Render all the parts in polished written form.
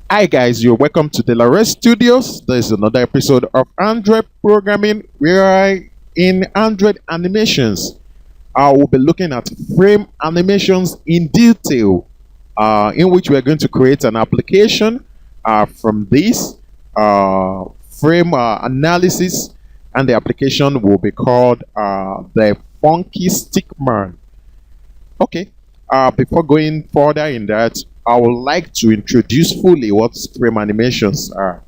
Hi guys, you're welcome to the Lares Studios. This is another episode of Android Programming where in Android animations I will be looking at frame animations in detail, in which we're going to create an application from this frame analysis, and the application will be called the Funky Stickman. Okay. Before going further in that, I would like to introduce fully what frame animations are.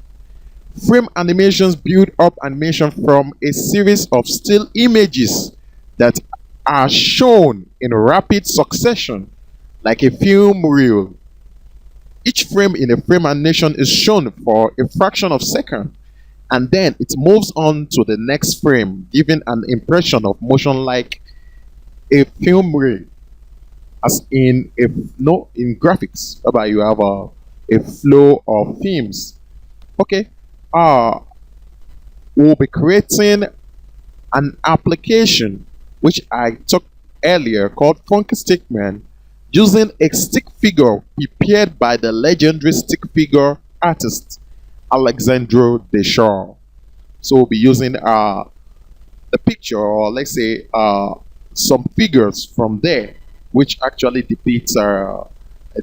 Frame animations build up animation from a series of still images that are shown in rapid succession, like a film reel. Each frame in a frame animation is shown for a fraction of a second, and then it moves on to the next frame, giving an impression of motion like a film reel, as in if no in graphics whereby you have a flow of themes. Okay. uh we'll be creating an application which I talked earlier called Funky Stickman, using a stick figure prepared by the legendary stick figure artist Alexandro Deschamps. So we'll be using the picture, or let's say some figures from there, which actually depicts a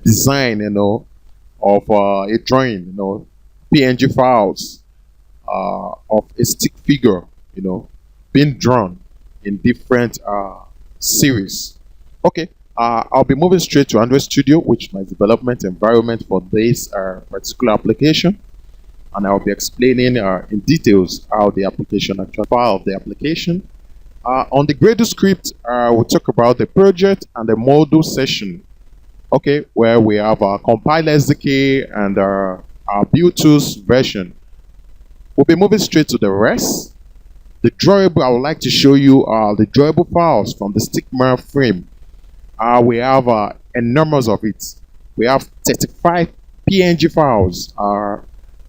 design, of a drawing, PNG files of a stick figure, being drawn in different series. Okay. I'll be moving straight to Android Studio, which is my development environment for this particular application, and I'll be explaining in details how the application actually file of the application. On the Gradle script, we'll talk about the project and the module session. Okay, where we have our compile SDK and our build tools version. We'll be moving straight to the rest. The drawable, I would like to show you the drawable files from the Stickman frame. We have enormous of it. We have 35 PNG files,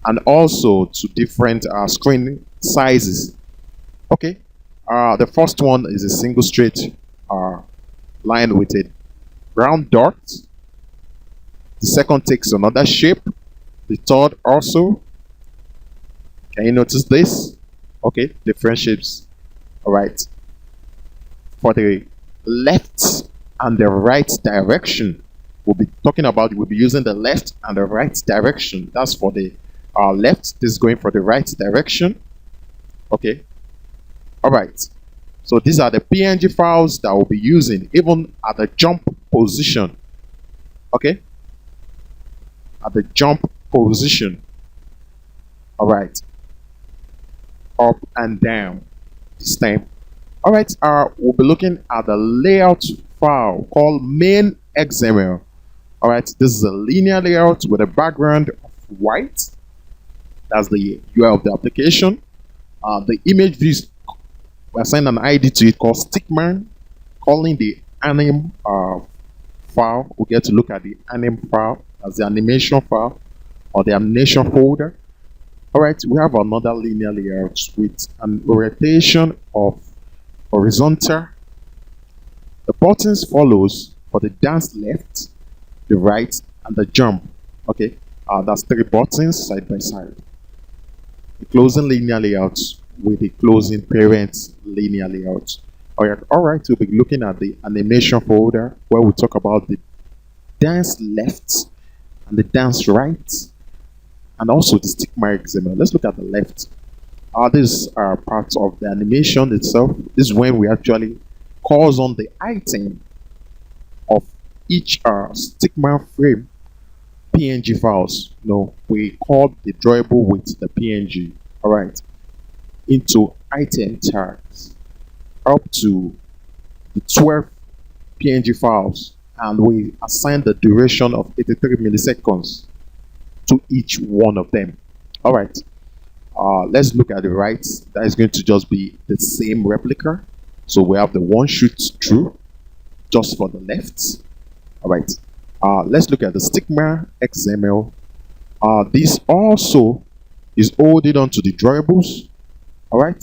and also two different screen sizes. Okay. The first one is a single straight line with a round dot. The second takes another shape. The third also. Can you notice this? Okay, different shapes. All right. For the left and the right direction, we'll be using the left and the right direction. That's for the left. This is going for the right direction. Okay. All right. So these are the PNG files that we'll be using even at the jump position. Okay. At the jump position. All right. Up and down this time. All right. We'll be looking at the layout file called main XML. All right. This is a linear layout with a background of white. That's the UI of the application. The image views, we assign an ID to it called Stickman, calling the anim file. We get to look at the anim file as the animation file or the animation folder. All right, we have another linear layout with an orientation of horizontal. The buttons follows for the dance left, the right, and the jump. Okay, that's three buttons side by side. The closing linear layout with the closing parent linear layout. All right, we'll be looking at the animation folder where we talk about the dance left and the dance right, and also the Stickman XML. Let's look at the left. These are parts of the animation itself. This is when we actually calls on the item of each Stickman frame PNG files. We call the drawable with the PNG. All right, into item tags up to the 12 PNG files, and we assign the duration of 83 milliseconds to each one of them. All right, let's look at the right. That is going to just be the same replica. So we have the one shoot through just for the left. All right, let's look at the Stickman XML. This also is holding on to the drawables. All right,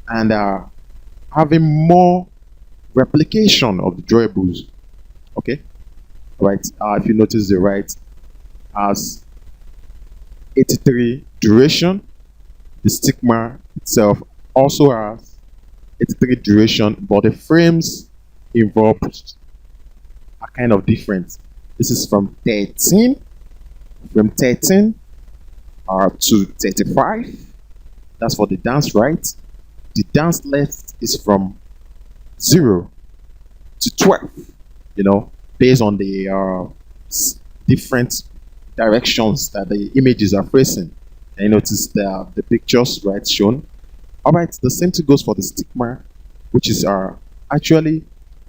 and having more replication of the drawables. Okay. All right, if you notice, the right has 83 duration. The stigma itself also has 83 duration, but the frames involved are kind of different. This is from 13 to 35. That's for the dance right. The dance left is from 0 to 12, based on the different directions that the images are facing. And you notice the pictures, right, shown. All right, the same thing goes for the stigma, which is actually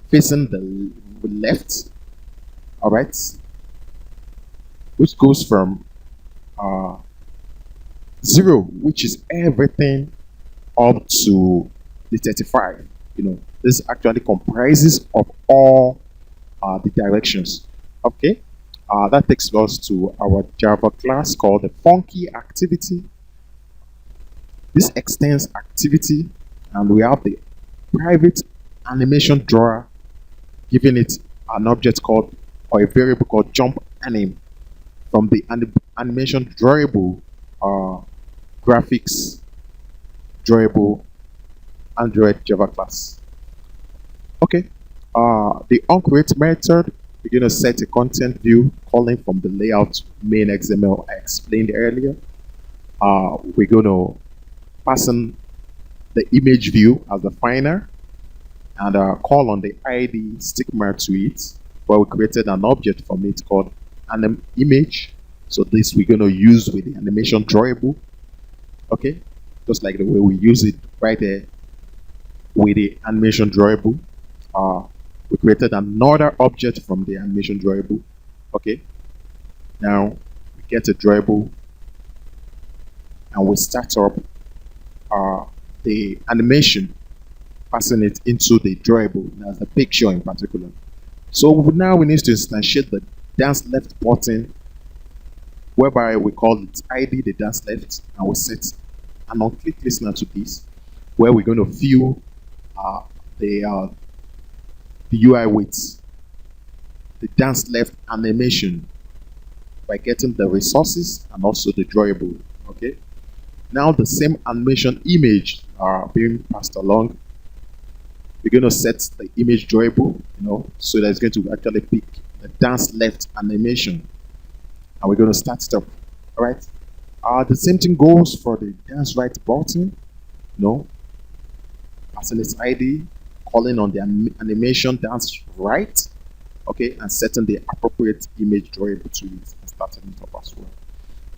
facing the left, all right, which goes from uh, 0, which is everything up to the 35. This actually comprises of all the directions. Okay, that takes us to our Java class called the funky activity. This extends activity, and we have the private animation drawer, giving it an object called or a variable called jump anim from the animation drawable graphics drawable Android Java class. Okay, the onCreate method, we're going to set a content view calling from the layout main XML I explained earlier. We're going to pass in the image view as the definer and call on the ID stigma to it, where we created an object from it called an image. So this we're going to use with the animation drawable. Okay, just like the way we use it right there with the animation drawable. We created another object from the animation drawable. Okay, now we get a drawable and we start up the animation, passing it into the drawable. That's the picture in particular. So now we need to instantiate the dance left button, whereby we call it ID the dance left, and we set an on-click listener to this, where we're going to view the UI with the dance left animation by getting the resources and also the drawable. Okay, now the same animation image are being passed along. We're going to set the image drawable, so that it's going to actually pick the dance left animation, and we're going to start it up. All right. The same thing goes for the dance right button. Passing its ID, calling on the animation dance right, okay, and setting the appropriate image drawable to it and starting it up as well.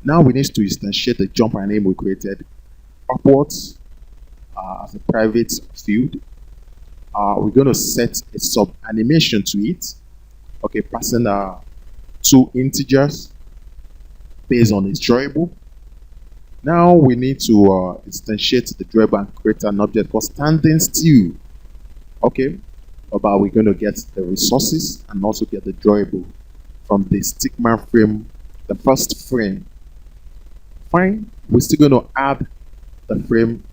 Now we need to instantiate the jump anim we created upwards as a private field. We're going to set a sub animation to it, okay, passing 2 integers based on its drawable. Now we need to instantiate the drawable and create an object called standing still. Okay, but we're going to get the resources and also get the drawable from the stigma frame, the first frame. Fine, we're still going to add the frame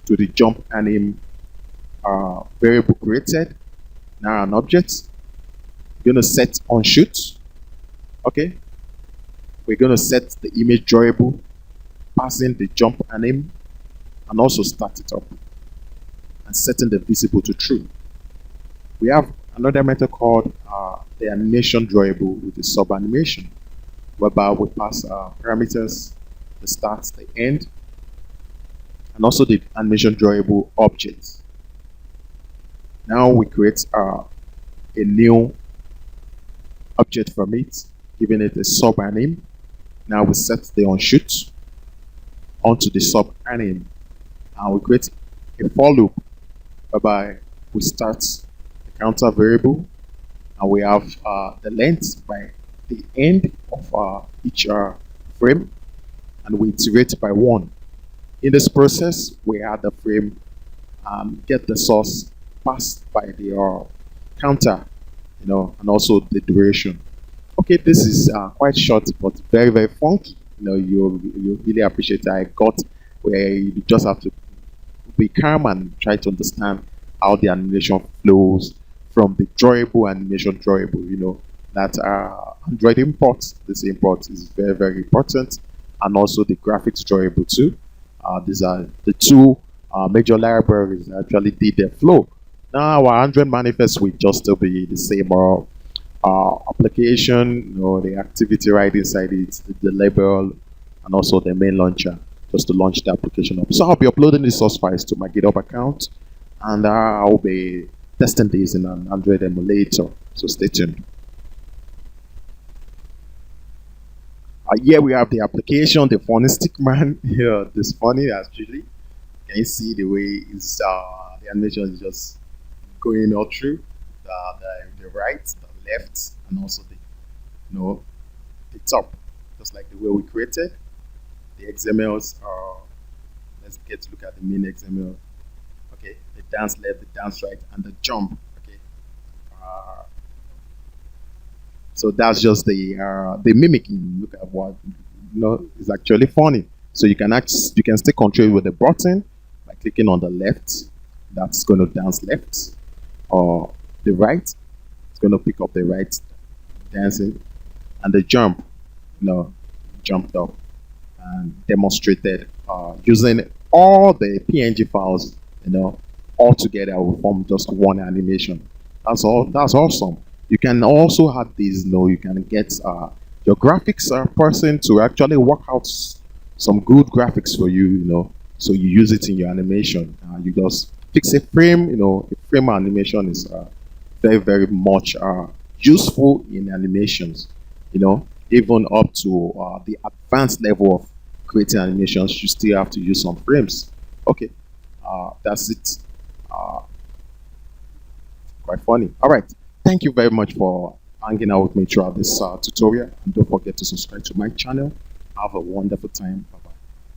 to the jump anim variable created. Now an object. We're going to set on shoot. Okay, we're going to set the image drawable, passing the jump anim, and also start it up and setting the visible to true. We have another method called the animation drawable with the sub animation, whereby we pass parameters, the start, the end, and also the animation drawable object. Now we create a new object from it, giving it a sub anim. Now we set the on shoot onto the sub anim, and we create a for loop whereby we start the counter variable, and we have the length by the end of each frame, and we iterate by 1. In this process, we add the frame, get the source passed by the counter, and also the duration. Okay, this is quite short but very very funky. You really appreciate it. I got where you just have to be calm and try to understand how the animation flows from the drawable animation drawable. That Android import, this import is very very important, and also the graphics drawable too. These are the two major libraries that actually did the flow. Now our Android manifest will just still be the same application, the activity right inside it, the label, and also the main launcher just to launch the application up. So I'll be uploading the source files to my GitHub account, and I'll be testing these in an Android emulator. So stay tuned. Here we have the application, the funny stick man. Yeah, this funny actually. Can you see the way it's the animation is just going all through the right, the left, and also the top, just like the way we created the XMLs. Let's get to look at the main XML. Okay, the dance left, the dance right, and the jump. Okay, uh, so that's just the mimicking. Look at what is actually funny. So you can stay control with the button by clicking on the left. That's going to dance left, or the right. It's going to pick up the right dancing, and the jump. Jumped up and demonstrated using all the PNG files. All together will form just one animation. That's all. That's awesome. You can also have these. You can get your graphics person to actually work out some good graphics for you. So you use it in your animation. You just fix a frame. A frame animation is very very much useful in animations. Even up to the advanced level of creating animations, you still have to use some frames. Okay, that's it. Uh, Quite funny. All right. Thank you very much for hanging out with me throughout this tutorial. And don't forget to subscribe to my channel. Have a wonderful time. Bye.